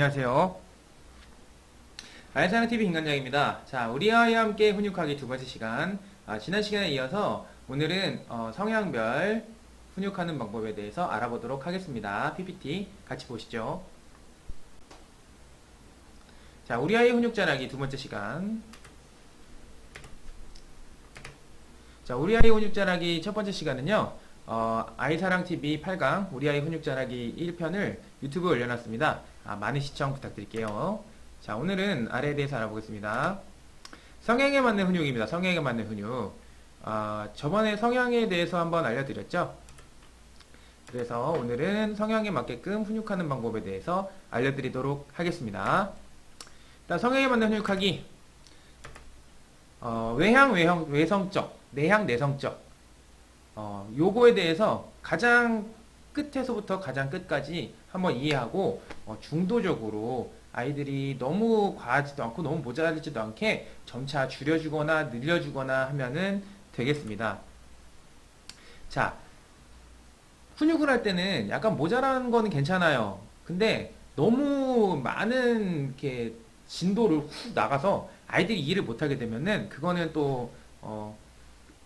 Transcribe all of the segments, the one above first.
안녕하세요. 아이사는TV 김관장입니다. 자, 우리 아이와 함께 훈육하기 두 번째 시간. 지난 시간에 이어서 오늘은 성향별 훈육하는 방법에 대해서 알아보도록 하겠습니다. PPT 같이 보시죠. 자, 우리 아이 훈육 잘하기 두 번째 시간. 자, 우리 아이 훈육 잘하기 첫 번째 시간은요. 아이사랑TV 8강 우리 아이 훈육 잘하기 1편을 유튜브에 올려놨습니다. 많은 시청 부탁드릴게요. 자, 오늘은 아래에 대해서 알아보겠습니다. 성향에 맞는 훈육입니다. 성향에 맞는 훈육. 저번에 성향에 대해서 한번 알려드렸죠. 그래서 오늘은 성향에 맞게끔 훈육하는 방법에 대해서 알려드리도록 하겠습니다. 일단 성향에 맞는 훈육하기. 외향, 외성적, 내향, 내성적. 요거에 대해서 가장 끝에서부터 가장 끝까지 한번 이해하고 중도적으로 아이들이 너무 과하지도 않고 너무 모자라지도 않게 점차 줄여주거나 늘려주거나 하면은 되겠습니다. 자, 훈육을 할 때는 약간 모자란 거는 괜찮아요. 근데 너무 많은 이렇게 진도를 훅 나가서 아이들이 이해를 못하게 되면은 그거는 또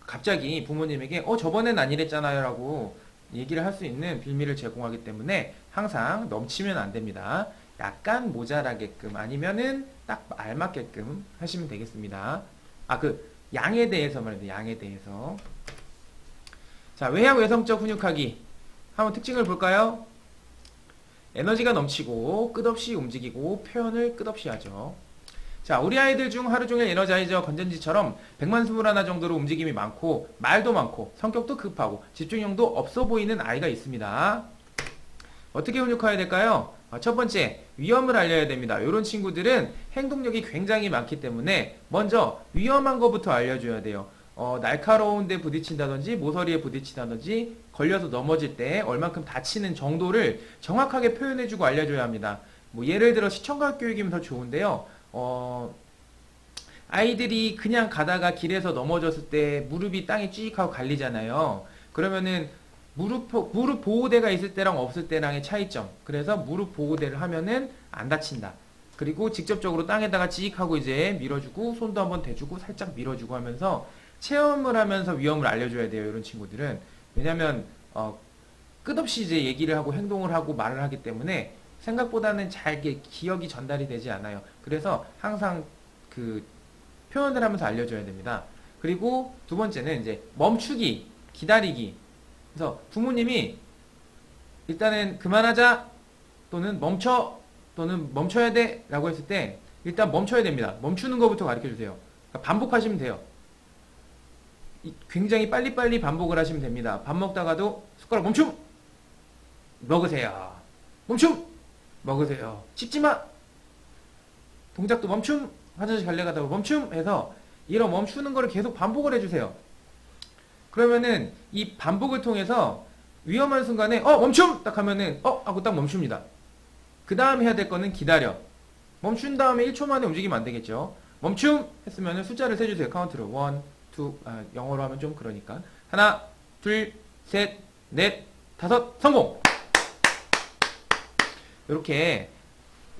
갑자기 부모님에게 저번엔 안 이랬잖아요 라고 얘기를 할 수 있는 빌미를 제공하기 때문에 항상 넘치면 안 됩니다. 약간 모자라게끔 아니면은 딱 알맞게끔 하시면 되겠습니다. 양에 대해서 말입니다. 양에 대해서. 자, 외향 외성적 훈육하기. 한번 특징을 볼까요? 에너지가 넘치고 끝없이 움직이고 표현을 끝없이 하죠. 자, 우리 아이들 중 하루 종일 에너자이저 건전지처럼 100만 21 정도로 움직임이 많고 말도 많고 성격도 급하고 집중력도 없어 보이는 아이가 있습니다. 어떻게 훈육해야 될까요? 첫 번째, 위험을 알려야 됩니다. 이런 친구들은 행동력이 굉장히 많기 때문에 먼저 위험한 것부터 알려줘야 돼요. 날카로운 데 부딪힌다든지 모서리에 부딪힌다든지 걸려서 넘어질 때 얼만큼 다치는 정도를 정확하게 표현해주고 알려줘야 합니다. 예를 들어 시청각 교육이면 더 좋은데요. 아이들이 그냥 가다가 길에서 넘어졌을 때 무릎이 땅에 찌익하고 갈리잖아요. 그러면은 무릎 보호대가 있을 때랑 없을 때랑의 차이점. 그래서 무릎 보호대를 하면은 안 다친다. 그리고 직접적으로 땅에다가 찌익하고 이제 밀어주고 손도 한번 대주고 살짝 밀어주고 하면서 체험을 하면서 위험을 알려줘야 돼요. 이런 친구들은. 왜냐면 끝없이 이제 얘기를 하고 행동을 하고 말을 하기 때문에 생각보다는 잘 기억이 전달이 되지 않아요. 그래서 항상 그 표현을 하면서 알려줘야 됩니다. 그리고 두 번째는 이제 멈추기, 기다리기. 그래서 부모님이 일단은 그만하자 또는 멈춰 또는 멈춰야 돼 라고 했을 때 일단 멈춰야 됩니다. 멈추는 것부터 가르쳐 주세요. 그러니까 반복하시면 돼요. 굉장히 빨리빨리 반복을 하시면 됩니다. 밥 먹다가도 숟가락 멈춤! 먹으세요. 멈춤! 먹으세요. 씹지마! 동작도 멈춤! 화장실 갈래 가다가 멈춤! 해서 이런 멈추는 거를 계속 반복을 해주세요. 그러면은 이 반복을 통해서 위험한 순간에 멈춤! 딱 하면은 하고 딱 멈춥니다. 그 다음 해야 될 거는 기다려. 멈춘 다음에 1초 만에 움직이면 안 되겠죠. 멈춤! 했으면은 숫자를 세주세요. 카운트로 1, 2, 영어로 하면 좀 그러니까 하나, 둘, 셋, 넷, 다섯, 성공! 이렇게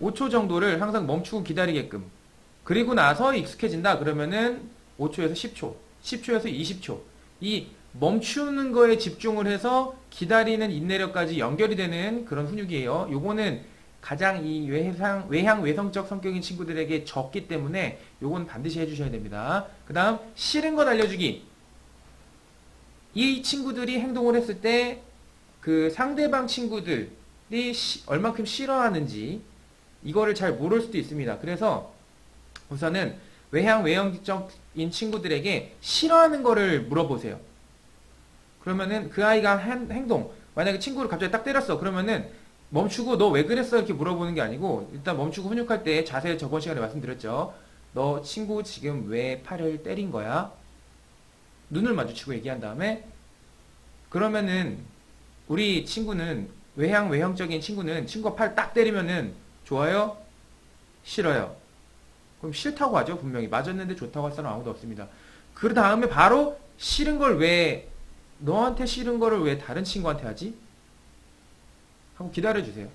5초 정도를 항상 멈추고 기다리게끔. 그리고 나서 익숙해진다 그러면은 5초에서 10초, 10초에서 20초. 이 멈추는 거에 집중을 해서 기다리는 인내력까지 연결이 되는 그런 훈육이에요. 요거는 가장 이 외향 외성적 성격인 친구들에게 적기 때문에 요건 반드시 해주셔야 됩니다. 그 다음 싫은 것 알려주기. 이 친구들이 행동을 했을 때 그 상대방 친구들이 얼만큼 싫어하는지 이거를 잘 모를 수도 있습니다. 그래서 우선은 외향 외성적인 친구들에게 싫어하는 거를 물어보세요. 그러면은 그 아이가 한 행동, 만약에 친구를 갑자기 딱 때렸어. 그러면은 멈추고 너 왜 그랬어? 이렇게 물어보는 게 아니고 일단 멈추고 훈육할 때 자세 저번 시간에 말씀드렸죠. 너 친구 지금 왜 팔을 때린 거야? 눈을 마주치고 얘기한 다음에 그러면은 우리 친구는 외향 외형적인 친구는 친구가 팔 딱 때리면은 좋아요? 싫어요? 그럼 싫다고 하죠. 분명히 맞았는데 좋다고 할 사람 아무도 없습니다. 그 다음에 바로 싫은 걸 왜 너한테 싫은 거를 왜 다른 친구한테 하지? 하고 기다려주세요.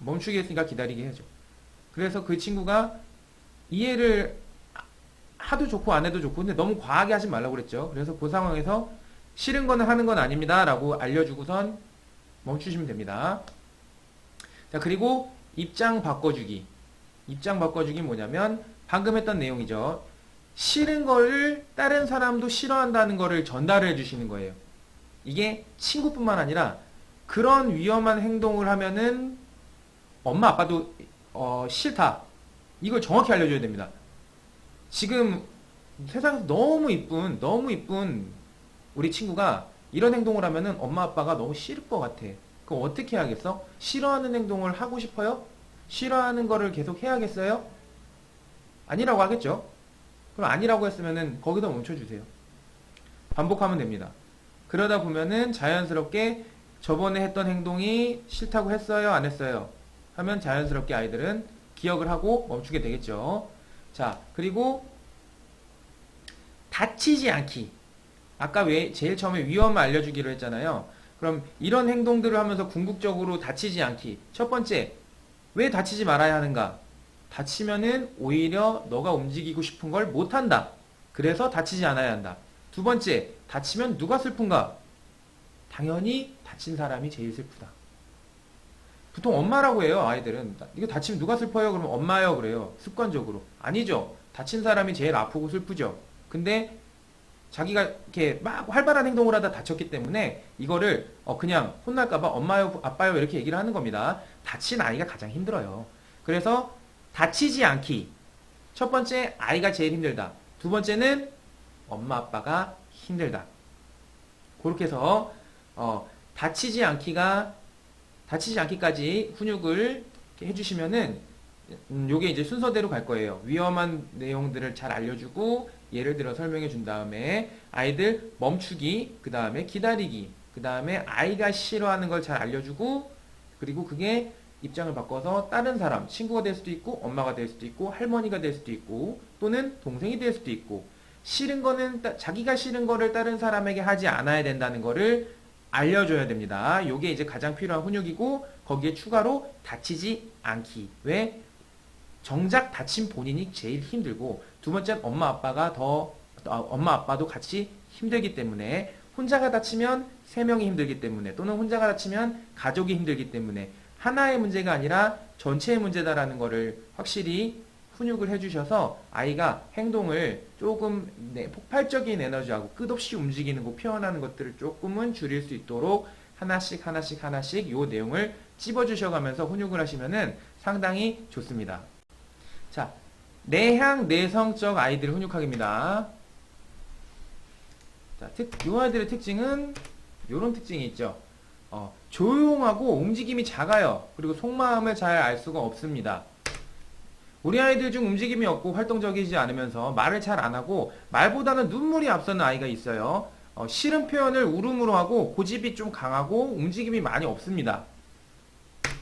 멈추게 했으니까 기다리게 해야죠. 그래서 그 친구가 이해를 하도 좋고 안 해도 좋고 근데 너무 과하게 하지 말라고 그랬죠. 그래서 그 상황에서 싫은 거는 하는 건 아닙니다 라고 알려주고선 멈추시면 됩니다. 자, 그리고 입장 바꿔주기. 입장 바꿔주기 뭐냐면 방금 했던 내용이죠. 싫은 거를 다른 사람도 싫어한다는 거를 전달해 주시는 거예요. 이게 친구뿐만 아니라 그런 위험한 행동을 하면은 엄마 아빠도 싫다. 이걸 정확히 알려줘야 됩니다. 지금 세상에서 너무 이쁜 우리 친구가 이런 행동을 하면은 엄마 아빠가 너무 싫을 것 같아. 그럼 어떻게 해야겠어? 싫어하는 행동을 하고 싶어요? 싫어하는 거를 계속 해야겠어요? 아니라고 하겠죠? 그럼 아니라고 했으면은 거기서 멈춰주세요. 반복하면 됩니다. 그러다 보면은 자연스럽게 저번에 했던 행동이 싫다고 했어요? 안 했어요? 하면 자연스럽게 아이들은 기억을 하고 멈추게 되겠죠. 자, 그리고 다치지 않기. 아까 왜 제일 처음에 위험을 알려주기로 했잖아요. 그럼 이런 행동들을 하면서 궁극적으로 다치지 않기. 첫 번째, 왜 다치지 말아야 하는가? 다치면은 오히려 너가 움직이고 싶은 걸 못한다. 그래서 다치지 않아야 한다. 두 번째, 다치면 누가 슬픈가? 당연히 다친 사람이 제일 슬프다. 보통 엄마라고 해요, 아이들은. 이거 다치면 누가 슬퍼요? 그러면 엄마요, 그래요. 습관적으로. 아니죠. 다친 사람이 제일 아프고 슬프죠. 근데 자기가 이렇게 막 활발한 행동을 하다 다쳤기 때문에 이거를 그냥 혼날까봐 엄마요, 아빠요 이렇게 얘기를 하는 겁니다. 다친 아이가 가장 힘들어요. 그래서 다치지 않기. 첫 번째, 아이가 제일 힘들다. 두 번째는 엄마, 아빠가 힘들다. 그렇게 해서 다치지 않기까지 훈육을 해주시면은 요게 이제 순서대로 갈 거예요. 위험한 내용들을 잘 알려주고 예를 들어 설명해 준 다음에 아이들 멈추기, 그 다음에 기다리기, 그 다음에 아이가 싫어하는 걸 잘 알려주고 그리고 그게 입장을 바꿔서 다른 사람, 친구가 될 수도 있고 엄마가 될 수도 있고 할머니가 될 수도 있고 또는 동생이 될 수도 있고 싫은 거는 자기가 싫은 거를 다른 사람에게 하지 않아야 된다는 거를 알려줘야 됩니다. 요게 이제 가장 필요한 훈육이고 거기에 추가로 다치지 않기. 왜? 정작 다친 본인이 제일 힘들고 두 번째는 엄마 아빠도 같이 힘들기 때문에 혼자가 다치면 세 명이 힘들기 때문에 또는 혼자가 다치면 가족이 힘들기 때문에 하나의 문제가 아니라 전체의 문제다라는 거를 확실히 훈육을 해주셔서 아이가 행동을 조금 폭발적인 에너지하고 끝없이 움직이는 거 표현하는 것들을 조금은 줄일 수 있도록 하나씩 요 내용을 찝어주셔가면서 훈육을 하시면은 상당히 좋습니다. 자, 내향 내성적 아이들 훈육하기입니다. 자, 요 아이들의 특징은 요런 특징이 있죠. 조용하고 움직임이 작아요. 그리고 속마음을 잘 알 수가 없습니다. 우리 아이들 중 움직임이 없고 활동적이지 않으면서 말을 잘 안 하고 말보다는 눈물이 앞서는 아이가 있어요. 싫은 표현을 울음으로 하고 고집이 좀 강하고 움직임이 많이 없습니다.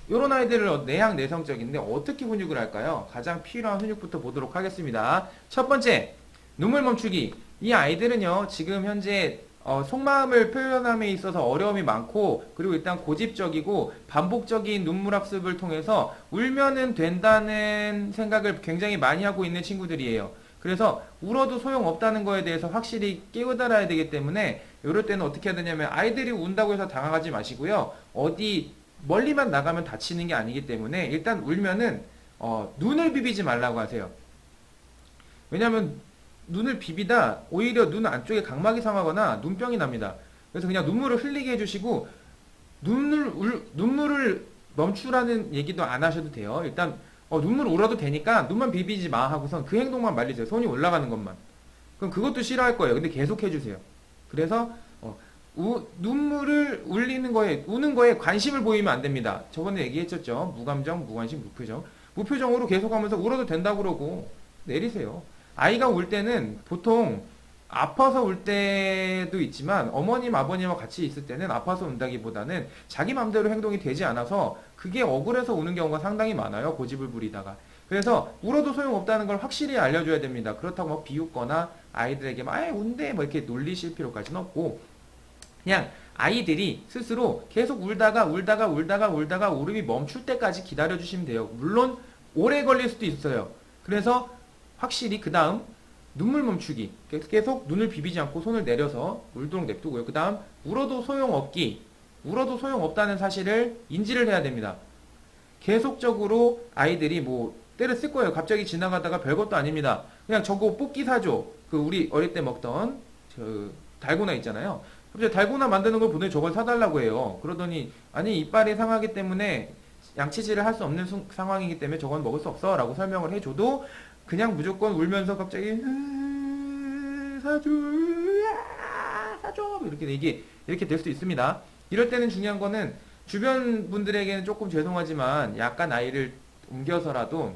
이런 아이들을 내향 내성적인데 어떻게 훈육을 할까요? 가장 필요한 훈육부터 보도록 하겠습니다. 첫 번째, 눈물 멈추기. 이 아이들은요, 지금 현재 속마음을 표현함에 있어서 어려움이 많고 그리고 일단 고집적이고 반복적인 눈물 학습을 통해서 울면은 된다는 생각을 굉장히 많이 하고 있는 친구들이에요. 그래서 울어도 소용없다는 거에 대해서 확실히 깨우달아야 되기 때문에 이럴 때는 어떻게 해야 되냐면 아이들이 운다고 해서 당황하지 마시고요. 어디 멀리만 나가면 다치는 게 아니기 때문에 일단 울면은 눈을 비비지 말라고 하세요. 왜냐면 눈을 비비다 오히려 눈 안쪽에 각막이 상하거나 눈병이 납니다. 그래서 그냥 눈물을 흘리게 해주시고 눈물을 멈추라는 얘기도 안 하셔도 돼요. 일단 눈물 울어도 되니까 눈만 비비지 마 하고선 그 행동만 말리세요. 손이 올라가는 것만. 그럼 그것도 싫어할 거예요. 근데 계속 해주세요. 그래서 눈물을 우는 거에 관심을 보이면 안 됩니다. 저번에 얘기했었죠. 무감정, 무관심, 무표정. 무표정으로 계속하면서 울어도 된다고 그러고 내리세요. 아이가 울 때는 보통 아파서 울 때도 있지만 어머님, 아버님과 같이 있을 때는 아파서 운다기보다는 자기 맘대로 행동이 되지 않아서 그게 억울해서 우는 경우가 상당히 많아요. 고집을 부리다가. 그래서 울어도 소용없다는 걸 확실히 알려줘야 됩니다. 그렇다고 뭐 비웃거나 아이들에게 막 운대 뭐 이렇게 놀리실 필요까지는 없고 그냥 아이들이 스스로 계속 울다가 울음이 멈출 때까지 기다려주시면 돼요. 물론 오래 걸릴 수도 있어요. 그래서 확실히 그 다음 눈물 멈추기, 계속 눈을 비비지 않고 손을 내려서 울도록 냅두고요. 그 다음 울어도 소용없기, 울어도 소용없다는 사실을 인지를 해야 됩니다. 계속적으로 아이들이 뭐 때를 쓸 거예요. 갑자기 지나가다가 별것도 아닙니다. 그냥 저거 뽑기 사줘. 그 우리 어릴 때 먹던 저 달고나 있잖아요. 갑자기 달고나 만드는 걸 보더니 저걸 사달라고 해요. 그러더니 아니 이빨이 상하기 때문에 양치질을 할 수 없는 상황이기 때문에 저건 먹을 수 없어 라고 설명을 해줘도 그냥 무조건 울면서 갑자기 사줘 사줘 이렇게 될 수 있습니다. 이럴 때는 중요한 거는 주변 분들에게는 조금 죄송하지만 약간 아이를 옮겨서라도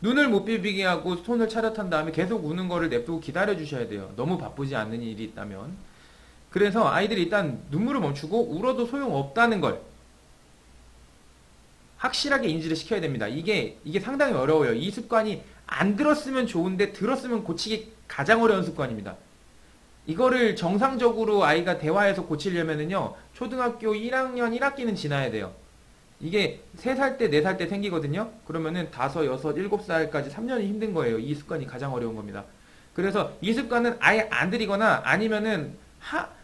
눈을 못 비비게 하고 손을 차렷한 다음에 계속 우는 거를 냅두고 기다려 주셔야 돼요. 너무 바쁘지 않는 일이 있다면. 그래서 아이들이 일단 눈물을 멈추고 울어도 소용없다는 걸 확실하게 인지를 시켜야 됩니다. 이게 상당히 어려워요. 이 습관이 안 들었으면 좋은데 들었으면 고치기 가장 어려운 습관입니다. 이거를 정상적으로 아이가 대화해서 고치려면은요, 초등학교 1학년 1학기는 지나야 돼요. 이게 3살 때, 4살 때 생기거든요? 그러면은 5, 6, 7살까지 3년이 힘든 거예요. 이 습관이 가장 어려운 겁니다. 그래서 이 습관은 아예 안 들이거나 아니면은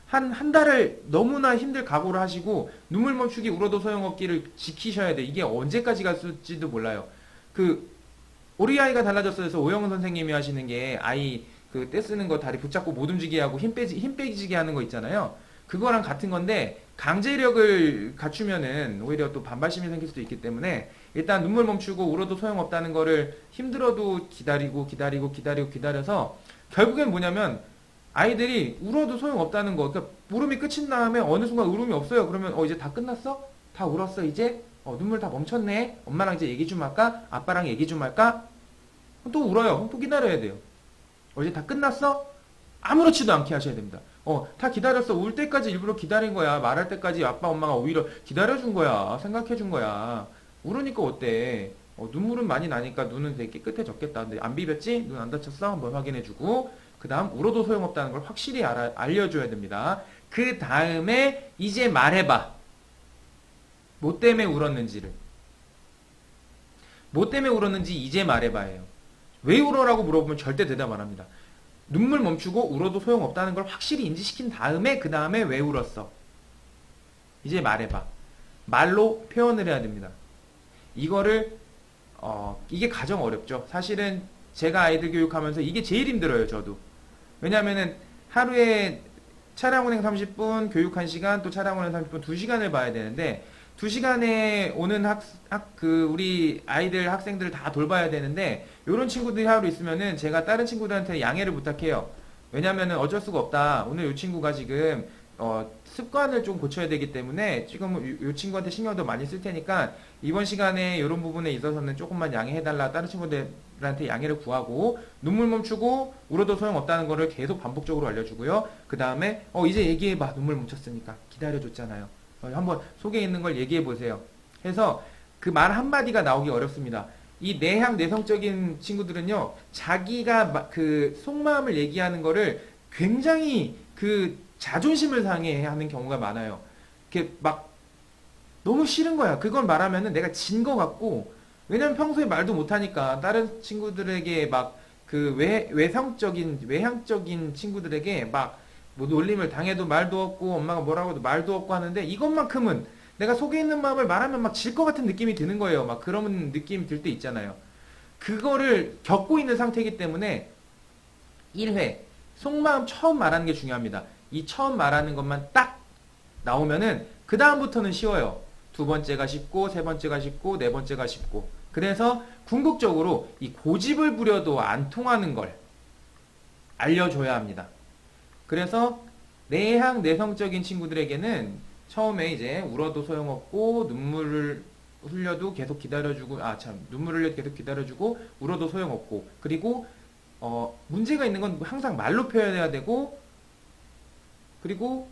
한 달을 너무나 힘들 각오를 하시고 눈물 멈추기 울어도 소용없기를 지키셔야 돼요. 이게 언제까지 갔을지도 몰라요. 우리 아이가 달라졌어 해서 오영은 선생님이 하시는 게 아이 떼 쓰는 거 다리 붙잡고 못 움직이게 하고 힘 빼지게 하는 거 있잖아요. 그거랑 같은 건데 강제력을 갖추면은 오히려 또 반발심이 생길 수도 있기 때문에 일단 눈물 멈추고 울어도 소용없다는 거를 힘들어도 기다려서 결국엔 뭐냐면 아이들이 울어도 소용없다는 거, 그러니까 울음이 끝인 다음에 어느 순간 울음이 없어요. 그러면 이제 다 끝났어? 다 울었어 이제? 눈물 다 멈췄네? 엄마랑 이제 얘기 좀 할까? 아빠랑 얘기 좀 할까? 또 울어요. 또 기다려야 돼요. 이제 다 끝났어? 아무렇지도 않게 하셔야 됩니다. 다 기다렸어. 울 때까지 일부러 기다린 거야. 말할 때까지 아빠, 엄마가 오히려 기다려준 거야. 생각해준 거야. 울으니까 어때? 눈물은 많이 나니까 눈은 되게 깨끗해졌겠다. 근데 안 비볐지? 눈 안 다쳤어? 한번 확인해주고, 그 다음 울어도 소용없다는 걸 확실히 알려줘야 됩니다. 그 다음에 이제 말해봐. 뭐 때문에 울었는지를. 뭐 때문에 울었는지 이제 말해봐예요. 왜 울어라고 물어보면 절대 대답 안 합니다. 눈물 멈추고 울어도 소용없다는 걸 확실히 인지시킨 다음에 그 다음에 왜 울었어? 이제 말해봐. 말로 표현을 해야 됩니다. 이거를 이게 가장 어렵죠. 사실은 제가 아이들 교육하면서 이게 제일 힘들어요. 저도. 왜냐면은 하루에 차량 운행 30분, 교육 1시간, 또 차량 운행 30분, 2시간을 봐야 되는데 2시간에 오는 우리 아이들, 학생들을 다 돌봐야 되는데, 요런 친구들이 하루 있으면은 제가 다른 친구들한테 양해를 부탁해요. 왜냐면은 어쩔 수가 없다. 오늘 요 친구가 지금, 습관을 좀 고쳐야 되기 때문에 지금 요 친구한테 신경도 많이 쓸 테니까 이번 시간에 요런 부분에 있어서는 조금만 양해해달라. 다른 친구들한테 양해를 구하고, 눈물 멈추고, 울어도 소용없다는 거를 계속 반복적으로 알려주고요. 그 다음에, 이제 얘기해봐. 눈물 멈췄으니까. 기다려줬잖아요. 한번 속에 있는 걸 얘기해 보세요. 해서 그 말 한마디가 나오기 어렵습니다. 이 내향 내성적인 친구들은요, 자기가 그 속마음을 얘기하는 거를 굉장히 자존심을 상해 하는 경우가 많아요. 이렇게 막 너무 싫은 거야. 그걸 말하면은 내가 진 거 같고, 왜냐면 평소에 말도 못하니까 다른 친구들에게 막 외향적인 친구들에게 막 뭐 놀림을 당해도 말도 없고 엄마가 뭐라고 해도 말도 없고 하는데 이것만큼은 내가 속에 있는 마음을 말하면 막 질 것 같은 느낌이 드는 거예요. 막 그런 느낌이 들 때 있잖아요. 그거를 겪고 있는 상태이기 때문에 1회 속마음 처음 말하는 게 중요합니다. 이 처음 말하는 것만 딱 나오면은 그 다음부터는 쉬워요. 두 번째가 쉽고 세 번째가 쉽고 네 번째가 쉽고. 그래서 궁극적으로 이 고집을 부려도 안 통하는 걸 알려줘야 합니다. 그래서 내향 내성적인 친구들에게는 처음에 이제 울어도 소용없고 눈물을 흘려도 계속 기다려주고 눈물을 흘려도 계속 기다려주고 울어도 소용없고, 그리고 문제가 있는 건 항상 말로 표현해야 되고, 그리고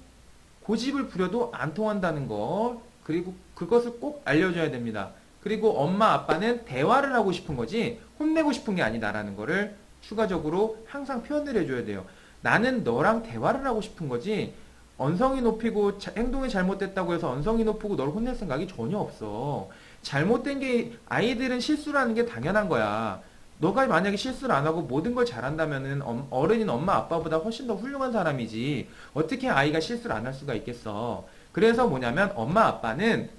고집을 부려도 안 통한다는 거, 그리고 그것을 꼭 알려줘야 됩니다. 그리고 엄마 아빠는 대화를 하고 싶은 거지 혼내고 싶은 게 아니다라는 거를 추가적으로 항상 표현을 해줘야 돼요. 나는 너랑 대화를 하고 싶은 거지 언성이 높이고 행동이 잘못됐다고 해서 언성이 높이고 널 혼낼 생각이 전혀 없어. 잘못된 게 아이들은 실수라는 게 당연한 거야. 너가 만약에 실수를 안 하고 모든 걸 잘한다면은 어른인 엄마 아빠보다 훨씬 더 훌륭한 사람이지. 어떻게 아이가 실수를 안 할 수가 있겠어. 그래서 뭐냐면 엄마 아빠는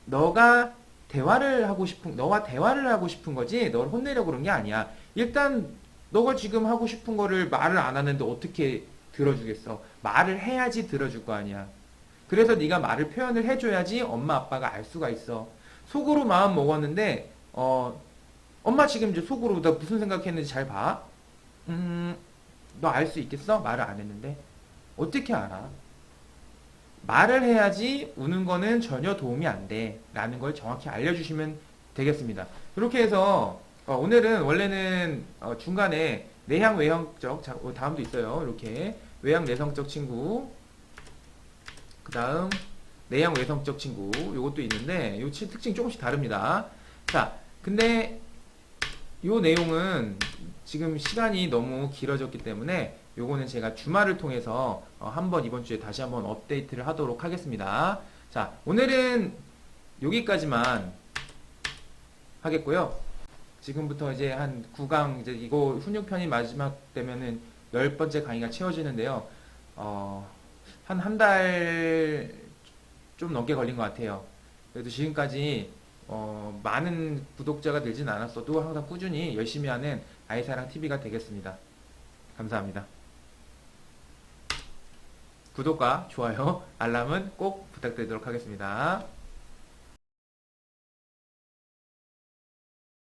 너가 너와 대화를 하고 싶은 거지, 널 혼내려고 그런 게 아니야. 일단, 너가 지금 하고 싶은 거를 말을 안 하는데 어떻게 들어주겠어? 말을 해야지 들어줄 거 아니야. 그래서 네가 말을 표현을 해줘야지 엄마 아빠가 알 수가 있어. 속으로 마음 먹었는데, 엄마 지금 이제 속으로 나 무슨 생각했는지 잘 봐. 너 알 수 있겠어? 말을 안 했는데. 어떻게 알아? 말을 해야지 우는 거는 전혀 도움이 안 돼. 라는 걸 정확히 알려주시면 되겠습니다. 이렇게 해서 오늘은 원래는 중간에 내향 외형적 다음도 있어요. 이렇게 외향 내성적 친구, 그 다음 내향 외성적 친구 요것도 있는데 요 특징이 조금씩 다릅니다. 자, 근데 요 내용은 지금 시간이 너무 길어졌기 때문에 요거는 제가 주말을 통해서 한번 이번 주에 다시 한번 업데이트를 하도록 하겠습니다. 자, 오늘은 여기까지만 하겠고요. 지금부터 이제 한 9강 이제 이거 훈육편이 마지막 되면은 10번째 강의가 채워지는데요. 한 달 좀 넘게 걸린 것 같아요. 그래도 지금까지 많은 구독자가 늘진 않았어도 항상 꾸준히 열심히 하는 아이사랑 TV가 되겠습니다. 감사합니다. 구독과 좋아요, 알람은 꼭 부탁드리도록 하겠습니다.